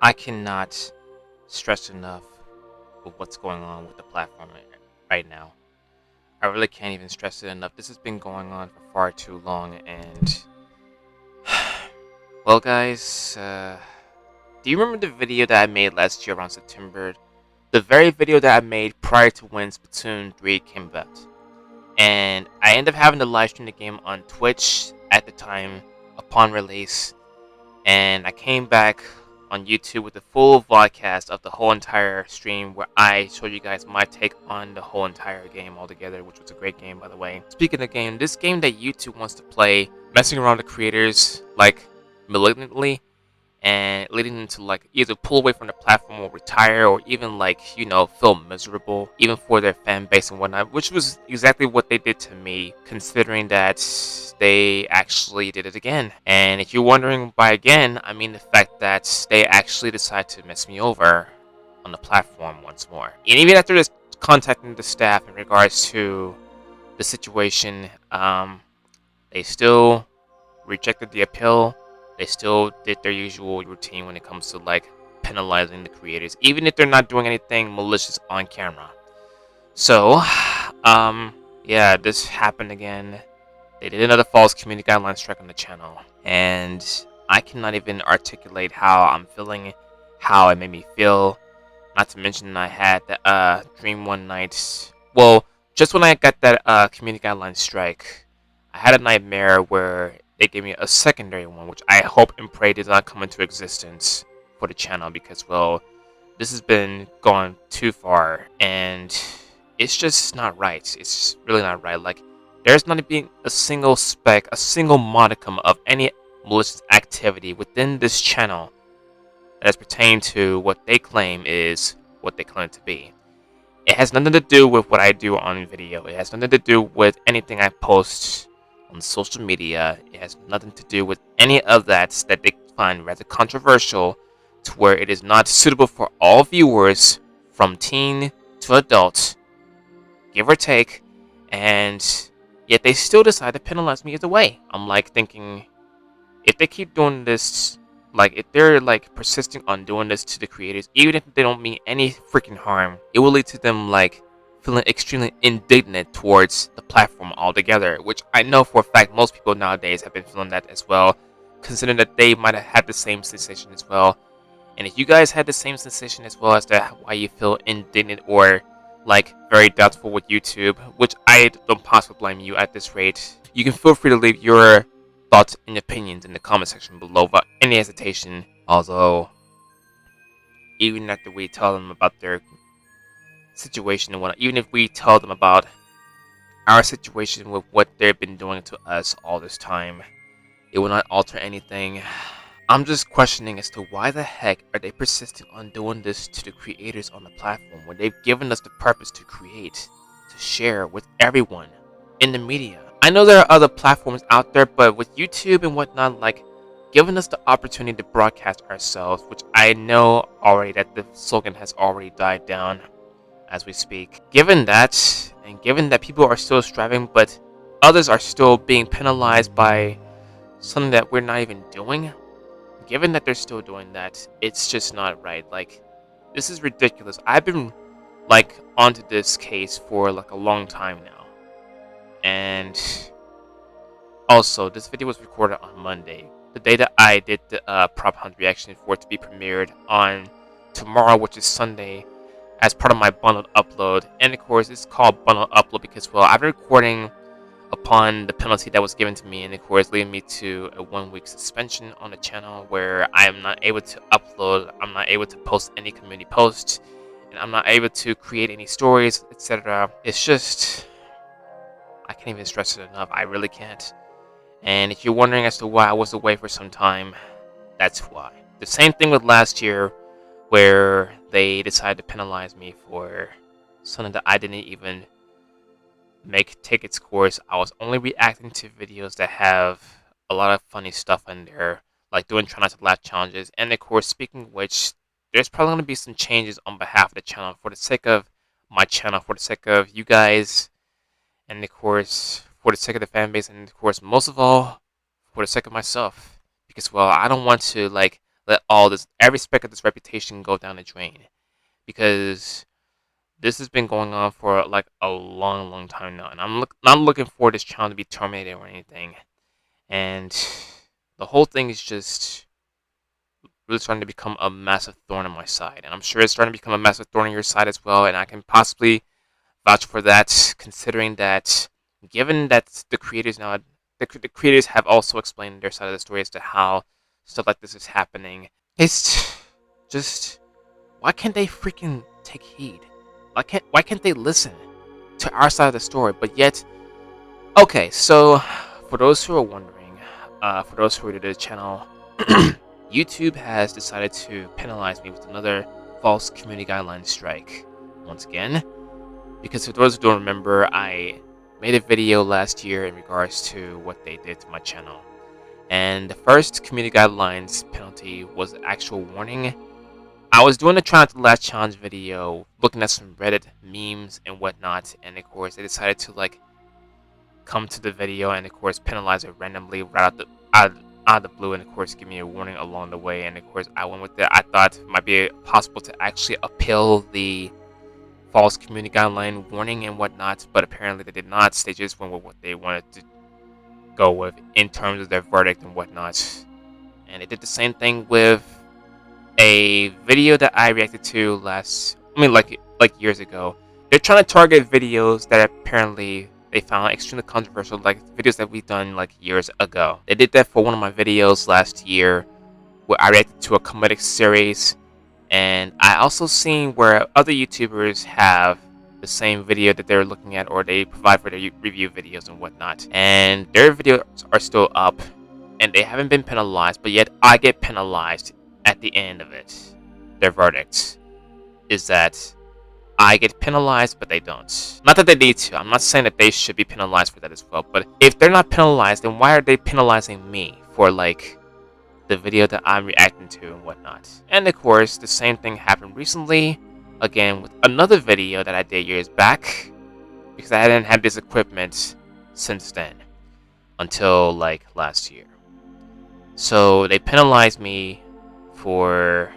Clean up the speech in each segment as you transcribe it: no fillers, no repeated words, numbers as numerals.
I cannot stress enough with what's going on with the platform right now. I really can't even stress it enough. This has been going on for far too long, and well, guys, do you remember the video that I made last year around September? The very video that I made prior to when Splatoon 3 came about. And I ended up having to live stream the game on Twitch at the time upon release. And I came back on YouTube with a full vlogcast of the whole entire stream where I showed you guys my take on the whole entire game altogether, which was a great game, by the way. Speaking of game, this game that YouTube wants to play, messing around the creators like malignantly and leading them to like either pull away from the platform or retire, or even like, you know, feel miserable even for their fan base and whatnot, which was exactly what they did to me, considering that they actually did it again. And if you're wondering by again, I mean the fact that they actually decided to mess me over on the platform once more. And even after this contacting the staff in regards to the situation, they still rejected the appeal. They still did their usual routine when it comes to like penalizing the creators, even if they're not doing anything malicious on camera. So, yeah, this happened again. They did another false community guideline strike on the channel, and I cannot even articulate how I'm feeling, how it made me feel. Not to mention I had the dream one night. Well, just when I got that community guideline strike, I had a nightmare where they gave me a secondary one, which I hope and pray does not come into existence for the channel, because, well, this has been going too far, and it's just not right. It's really not right. Like, there's not been a single speck, a single modicum of any malicious activity within this channel that is pertaining to what they claim is what they claim to be. It has nothing to do with what I do on video. It has nothing to do with anything I post on social media. It has nothing to do with any of that they find rather controversial, to where it is not suitable for all viewers from teen to adult, give or take, and yet they still decide to penalize me either way. I'm like thinking, if they keep doing this, like if they're like persisting on doing this to the creators, even if they don't mean any freaking harm, it will lead to them like feeling extremely indignant towards the platform altogether, which I know for a fact most people nowadays have been feeling that as well, considering that they might have had the same sensation as well. And if you guys had the same sensation as well as to why you feel indignant or like very doubtful with YouTube, which I don't possibly blame you at this rate, you can feel free to leave your thoughts and opinions in the comment section below without any hesitation. Although, even after we tell them about their situation and whatnot, even if we tell them about our situation with what they've been doing to us all this time, it will not alter anything. I'm just questioning as to why the heck are they persisting on doing this to the creators on the platform when they've given us the purpose to create, to share with everyone in the media. I know there are other platforms out there, but with YouTube and whatnot, like giving us the opportunity to broadcast ourselves, which I know already that the slogan has already died down as we speak. Given that, and given that people are still striving, but others are still being penalized by something that we're not even doing, given that they're still doing that, it's just not right. Like, this is ridiculous. I've been like onto this case for like a long time now, and also this video was recorded on Monday, the day that I did the prop hunt reaction for it to be premiered on tomorrow, which is Sunday, as part of my bundled upload. And of course, it's called bundled upload because, well, I've been recording upon the penalty that was given to me, and of course leading me to a 1-week suspension on the channel where I am not able to upload, I'm not able to post any community posts, and I'm not able to create any stories, etc. It's just, I can't even stress it enough. I really can't. And if you're wondering as to why I was away for some time, that's why. The same thing with last year, where they decided to penalize me for something that I didn't even take its course. I was only reacting to videos that have a lot of funny stuff in there, like doing try not to laugh challenges. And of course, speaking of which, there's probably going to be some changes on behalf of the channel, for the sake of my channel, for the sake of you guys, and of course for the sake of the fan base, and of course most of all for the sake of myself, because, well, I don't want to like let all this, every speck of this reputation go down the drain, because this has been going on for like a long time now, and I'm not looking for this channel to be terminated or anything. And the whole thing is just really starting to become a massive thorn in my side, and I'm sure it's starting to become a massive thorn in your side as well. And I can possibly vouch for that, considering that, given that the creators now, the creators have also explained their side of the story as to how stuff like this is happening. It's just, why can't they freaking take heed? Why can't they listen to our side of the story? But yet, okay, so for those who are wondering, for those who are new to the channel, YouTube has decided to penalize me with another false community guidelines strike once again. Because for those who don't remember, I made a video last year in regards to what they did to my channel. And the first community guidelines penalty was an actual warning. I was doing the Try Not to Last challenge video, looking at some Reddit memes and whatnot, and of course they decided to like come to the video and of course penalize it randomly right out of the blue, and of course give me a warning along the way. And of course I went with it. I thought it might be possible to actually appeal the false community guideline warning and whatnot, but apparently they did not. They just went with what they wanted to go with in terms of their verdict and whatnot. And they did the same thing with a video that I reacted to like years ago. They're trying to target videos that apparently they found extremely controversial, like videos that we've done like years ago. They did that for one of my videos last year where I reacted to a comedic series. And I also seen where other YouTubers have the same video that they're looking at, or they provide for their review videos and whatnot. And their videos are still up, and they haven't been penalized, but yet I get penalized at the end of it. Their verdict is that I get penalized, but they don't. Not that they need to. I'm not saying that they should be penalized for that as well. But if they're not penalized, then why are they penalizing me for like the video that I'm reacting to and whatnot? And of course, the same thing happened recently, again with another video that I did years back, because I hadn't had this equipment since then, until like last year. So they penalized me for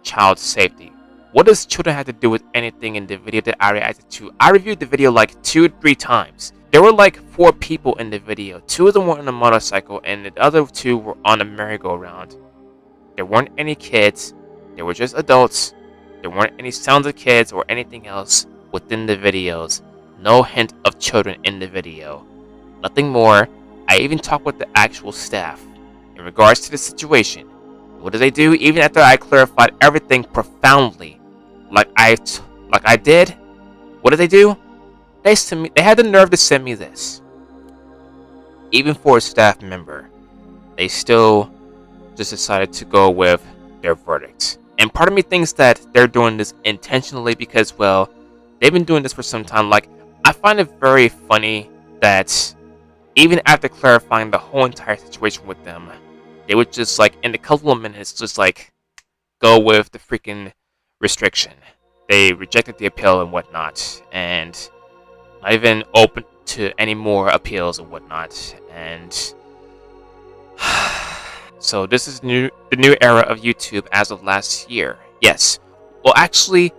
child safety. What does children have to do with anything in the video that I reacted to? I reviewed the video like 2-3 times. There were like 4 people in the video. 2 of them were on a motorcycle, and the other 2 were on a merry-go-round. There weren't any kids. They were just adults. There weren't any sounds of kids or anything else within the videos. No hint of children in the video. Nothing more. I even talked with the actual staff in regards to the situation. What did they do? Even after I clarified everything profoundly, like I did, what did they do? They had the nerve to send me this. Even for a staff member, they still just decided to go with their verdict. And part of me thinks that they're doing this intentionally because, well, they've been doing this for some time. Like, I find it very funny that even after clarifying the whole entire situation with them, they would just, like, in a couple of minutes, just, like, go with the freaking restriction. They rejected the appeal and whatnot, and not even open to any more appeals and whatnot. And so this is the new era of YouTube as of last year. Yes. Well, actually,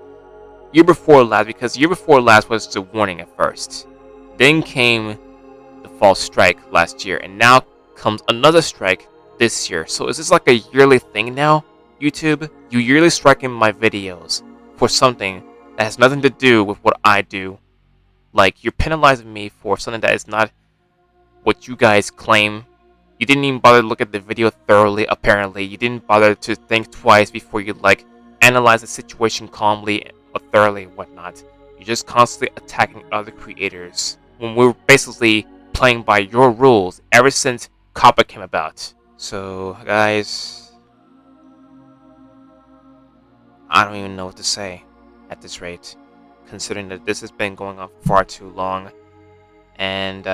year before last, because year before last was the warning at first. Then came the false strike last year, and now comes another strike this year. So is this like a yearly thing now, YouTube? You yearly striking my videos for something that has nothing to do with what I do. Like, you're penalizing me for something that is not what you guys claim. You didn't even bother to look at the video thoroughly, apparently. You didn't bother to think twice before you, like, analyze the situation calmly or thoroughly and whatnot. You're just constantly attacking other creators when we're basically playing by your rules ever since COPPA came about. So, guys, I don't even know what to say at this rate, considering that this has been going on for far too long. And,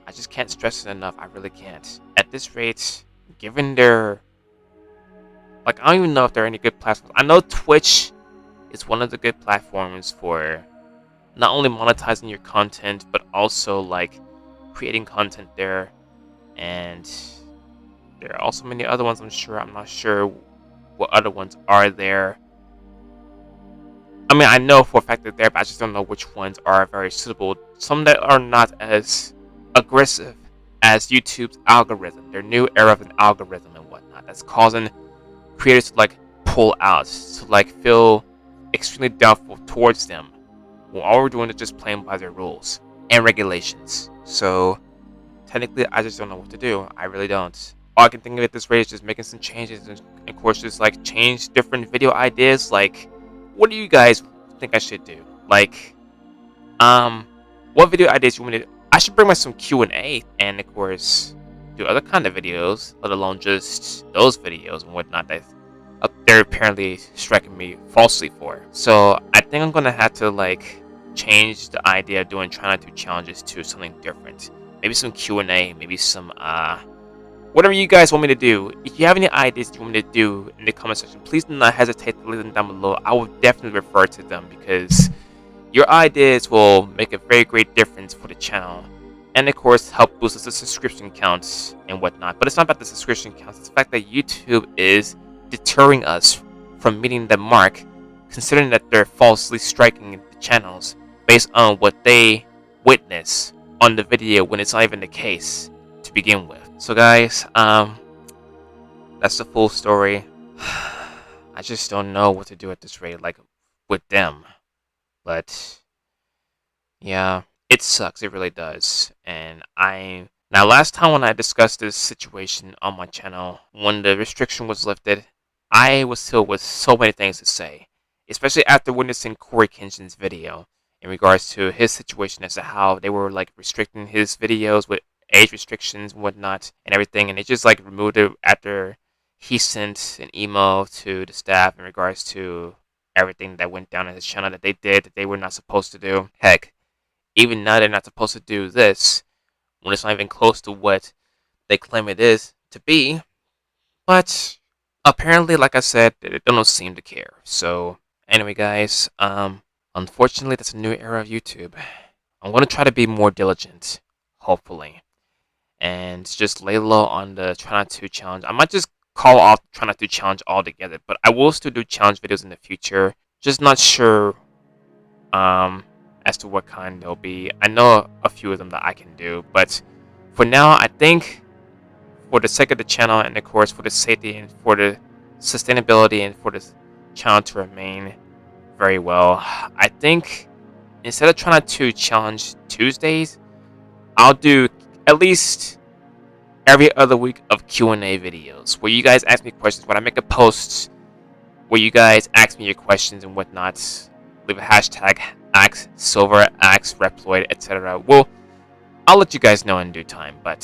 I just can't stress it enough. I really can't. At this rate, given their... Like, I don't even know if there are any good platforms. I know Twitch is one of the good platforms for not only monetizing your content, but also, like, creating content there. And There are also many other ones, I'm sure. I'm not sure what other ones are there. I mean, I know for a fact that they're, but I just don't know which ones are very suitable. Some that are not as aggressive as YouTube's algorithm, their new era of an algorithm and whatnot, that's causing creators to like pull out, to like feel extremely doubtful towards them. Well, all we're doing is just playing by their rules and regulations. So technically, I just don't know what to do. I really don't. All I can think of at this rate is just making some changes, and of course, just like change different video ideas. Like, what do you guys think I should do? Like, what video ideas you want to? I should bring my some Q&A, and of course, do other kind of videos, let alone just those videos and whatnot that they're apparently striking me falsely for. So I think I'm gonna have to like change the idea of doing try not to challenges to something different. Maybe some Q&A, maybe some whatever you guys want me to do. If you have any ideas you want me to do in the comment section, please do not hesitate to leave them down below. I will definitely refer to them because your ideas will make a very great difference for the channel, and of course help boost the subscription counts and whatnot. But it's not about the subscription counts, it's the fact that YouTube is deterring us from meeting the mark, considering that they're falsely striking the channels based on what they witness on the video when it's not even the case to begin with. So guys, that's the full story. I just don't know what to do at this rate, like with them. But yeah, it sucks. It really does. And now last time when I discussed this situation on my channel, when the restriction was lifted, I was filled with so many things to say, especially after witnessing coryxkenshin's video in regards to his situation as to how they were like restricting his videos with age restrictions and whatnot and everything, and they just like removed it after he sent an email to the staff in regards to everything that went down in his channel that they did that they were not supposed to do. Heck, even now they're not supposed to do this when it's not even close to what they claim it is to be. But apparently, like I said, they don't seem to care. So anyway guys, unfortunately that's a new era of YouTube. I'm going to try to be more diligent, hopefully, and just lay low on the try not to challenge. I might just call off try not to challenge altogether, but I will still do challenge videos in the future. Just not sure as to what kind they'll be. I know a few of them that I can do, but for now I think for the sake of the channel and of course for the safety and for the sustainability and for the channel to remain very well, I think instead of trying to challenge Tuesdays, I'll do at least every other week of Q&A videos where you guys ask me questions. When I make a post where you guys ask me your questions and whatnot, leave a hashtag ask Silver, ask Reploid, etc. Well, I'll let you guys know in due time, but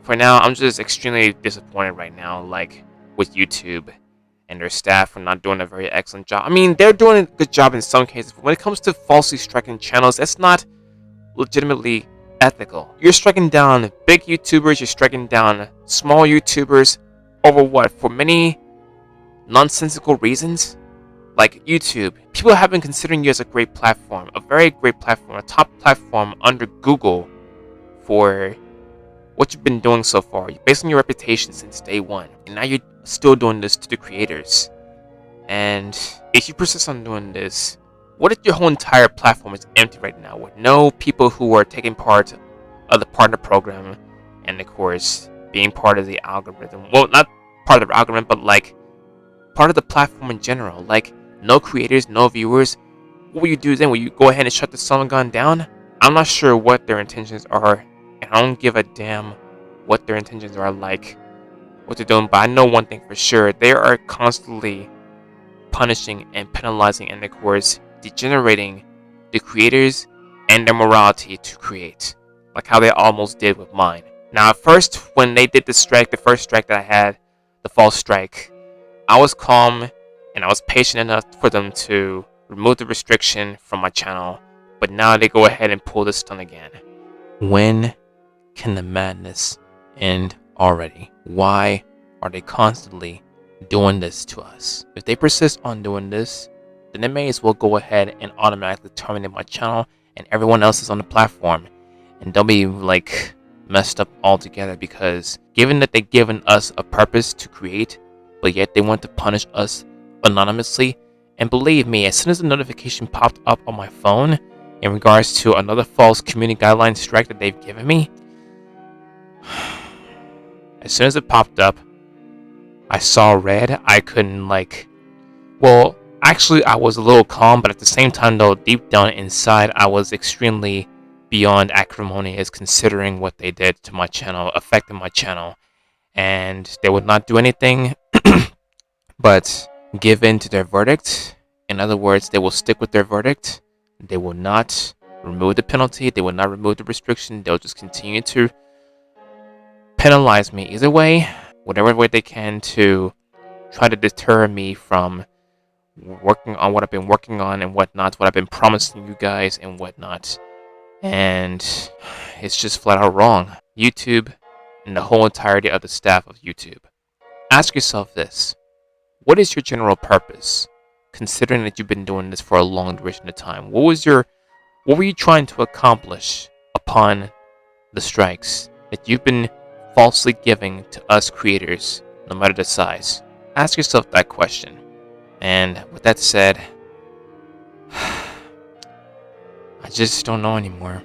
for now I'm just extremely disappointed right now, like with YouTube and their staff for not doing a very excellent job. I mean, they're doing a good job in some cases, but when it comes to falsely striking channels, that's not legitimately ethical. You're striking down big YouTubers, you're striking down small YouTubers over what? For many nonsensical reasons? Like YouTube. People have been considering you as a great platform, a very great platform, a top platform under Google for what you've been doing so far. Based on your reputation since day one. And now you're still doing this to the creators. And if you persist on doing this, what if your whole entire platform is empty right now with no people who are taking part of the partner program and of course being part of the algorithm? Well, not part of the algorithm, but like part of the platform in general. Like no creators, no viewers. What will you do then? Will you go ahead and shut the Sun Gun down? I'm not sure what their intentions are, and I don't give a damn what their intentions are, like what they're doing, but I know one thing for sure. They are constantly punishing and penalizing and of course degenerating the creators and their morality to create, like how they almost did with mine. Now at first when they did the strike, the first strike that I had, the false strike, I was calm and I was patient enough for them to remove the restriction from my channel, but now they go ahead and pull this stunt again. When can the madness end already? Why are they constantly doing this to us? If they persist on doing this, then they may as well go ahead and automatically terminate my channel and everyone else is on the platform, and don't be like messed up altogether, because given that they've given us a purpose to create, but yet they want to punish us anonymously. And believe me, as soon as the notification popped up on my phone in regards to another false community guideline strike that they've given me, as soon as it popped up, I saw red. I couldn't well, actually I was a little calm, but at the same time though, deep down inside, I was extremely beyond acrimonious, considering what they did to my channel, affecting my channel. And they would not do anything but give in to their verdict. In other words, they will stick with their verdict. They will not remove the penalty. They will not remove the restriction. They'll just continue to penalize me either way, whatever way they can, to try to deter me from working on what I've been working on and whatnot, what I've been promising you guys and whatnot. And it's just flat out wrong. YouTube and the whole entirety of the staff of YouTube, ask yourself this. What is your general purpose, considering that you've been doing this for a long duration of time? What were you trying to accomplish upon the strikes that you've been falsely giving to us creators, no matter the size? Ask yourself that question. And with that said, I just don't know anymore.